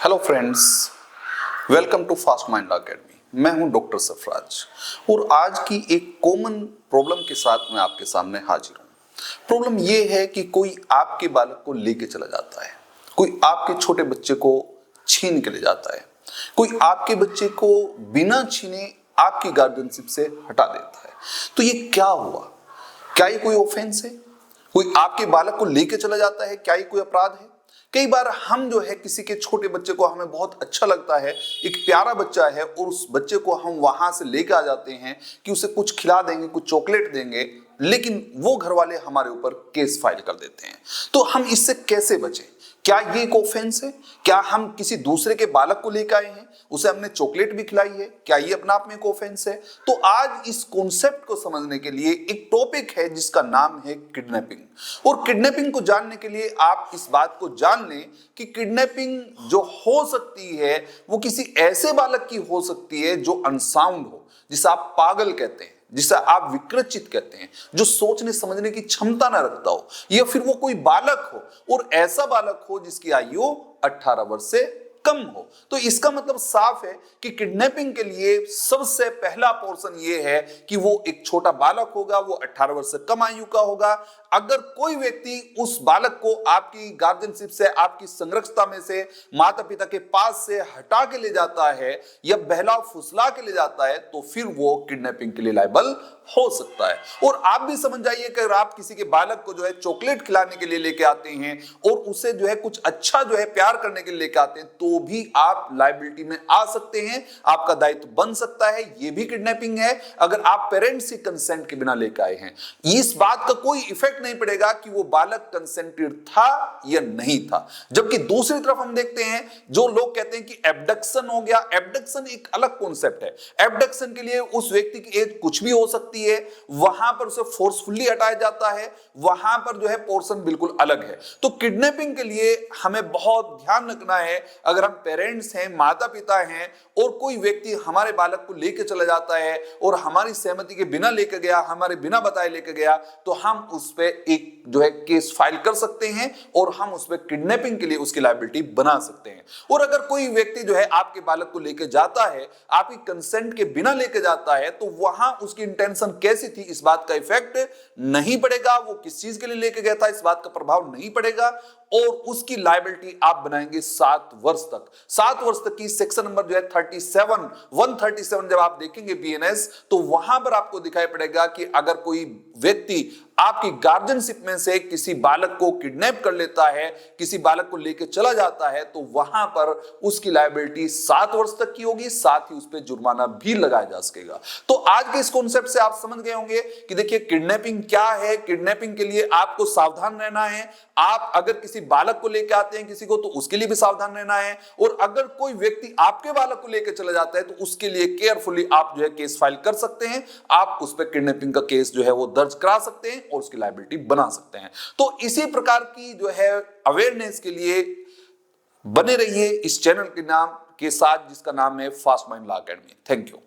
Hello friends, welcome to fast mind academy. मैं हूं doctor Sarfaraz और आज की एक कॉमन प्रॉब्लम के साथ मैं आपके सामने हाजिर हूं। प्रॉब्लम ये है कि कोई आपके बालक को लेके चला जाता है, कोई आपके छोटे बच्चे को छीन के ले जाता है, कोई आपके बच्चे को बिना छीने आपकी गार्जियनशिप से हटा देता है। तो ये क्या हुआ? क्या ये कोई ऑफेंस है? कोई आपके बालक को लेके चला जाता है, क्या ये कोई अपराध है? कई बार हम जो है किसी के छोटे बच्चे को हमें बहुत अच्छा लगता है, एक प्यारा बच्चा है और उस बच्चे को हम वहां से लेके आ जाते हैं कि उसे कुछ खिला देंगे, कुछ चॉकलेट देंगे, लेकिन वो घर वाले हमारे ऊपर केस फाइल कर देते हैं। तो हम इससे कैसे बचें? क्या ये एक ऑफेंस है? क्या हम किसी दूसरे के बालक को लेकर आए हैं, उसे हमने चॉकलेट भी खिलाई है, क्या ये अपने आप में एक ऑफेंस है? तो आज इस कॉन्सेप्ट को समझने के लिए एक टॉपिक है जिसका नाम है किडनैपिंग। और किडनैपिंग को जानने के लिए आप इस बात को जान लें कि किडनैपिंग जो हो सकती है वो किसी ऐसे बालक की हो सकती है जो अनसाउंड हो, जिसे आप पागल कहते हैं, जिसे आप विकृत कहते हैं, जो सोचने समझने की क्षमता ना रखता हो, या फिर वो कोई बालक हो और ऐसा बालक हो जिसकी आयु 18 वर्ष से कम हो। तो इसका मतलब साफ है कि किडनैपिंग के लिए सबसे पहला पोर्शन ये है कि वो एक छोटा बालक होगा, वो 18 वर्ष से कम आयु का होगा। अगर कोई व्यक्ति उस बालक को आपकी गार्जियनशिप से, आपकी संरक्षता में से, माता पिता के पास से हटा के ले जाता है या बहला फुसला के ले जाता है, तो फिर वो किडनैपिंग के लिए लायबल हो सकता है। और आप भी समझ जाइए कि अगर आप किसी के बालक को जो है चॉकलेट खिलाने के लिए लेके आते हैं और उसे जो है कुछ अच्छा जो है प्यार करने के लिए लेके आते हैं, तो भी आप लायबिलिटी में आ सकते हैं, आपका दायित्व बन सकता है। ये भी किडनैपिंग है अगर आप पेरेंट्स की कंसेंट के बिना लेके आए हैं। इस बात का कोई इफेक्ट नहीं पड़ेगा कि वो बालक कंसेंटेड था या नहीं था। जबकि दूसरी तरफ हम देखते हैं जो लोग कहते हैं कि एब्डक्शन हो गया। एब्डक्शन एक अलग कॉन्सेप्ट है। एब्डक्शन के लिए उस व्यक्ति की एज कुछ भी हो सकती है, वहां पर उसे फोर्सफुली हटाया जाता है, वहां पर जो है पोर्शन बिल्कुल अलग है। तो किडनैपिंग के लिए हमें बहुत ध्यान रखना है। अगर हम पेरेंट्स हैं, माता पिता हैं और कोई व्यक्ति हमारे बालक को लेकर चला जाता है और हमारी सहमति के बिना लेकर गया, हमारे बिना बताए लेकर गया, तो हम उस पे एक जो है केस फाइल कर सकते हैं और हम उस पे किडनैपिंग के लिए उसकी लायबिलिटी बना सकते हैं। और अगर कोई व्यक्ति जो है आपके बालक को लेकर जाता है, आपकी कंसेंट के बिना लेकर जाता है, तो वहां उसकी इंटेंशन कैसी थी इस बात का इफेक्ट नहीं पड़ेगा। वो किस चीज के लिए लेकर गया था इस बात का प्रभाव नहीं पड़ेगा और उसकी लायबिलिटी आप बनाएंगे 7 वर्ष तक। 7 वर्ष तक की सेक्शन नंबर जो है 137 जब आप देखेंगे बीएनएस, तो वहां पर आपको दिखाई पड़ेगा कि अगर कोई व्यक्ति आपकी गार्जियनशिप में से किसी बालक को किडनैप कर लेता है, किसी बालक को लेकर चला जाता है, तो वहां पर उसकी लायबिलिटी 7 वर्ष तक की होगी, साथ ही उस पर जुर्माना भी लगाया जा सकेगा। तो आज के इस कॉन्सेप्ट से आप समझ गए होंगे कि देखिए किडनैपिंग क्या है। किडनैपिंग के लिए आपको सावधान रहना है। आप अगर किसी बालक को लेकर आते हैं किसी को, तो उसके लिए भी सावधान रहना है। और अगर कोई व्यक्ति आपके बालक को लेकर चला जाता है, तो उसके लिए केयरफुली आप जो है केस फाइल कर सकते हैं। आप उस पर किडनैपिंग का केस जो है वो दर्ज करा सकते हैं और उसकी लायबिलिटी बना सकते हैं। तो इसी प्रकार की जो है अवेयरनेस के लिए बने रहिए इस चैनल के नाम के साथ, जिसका नाम है fast mind law academy. Thank you.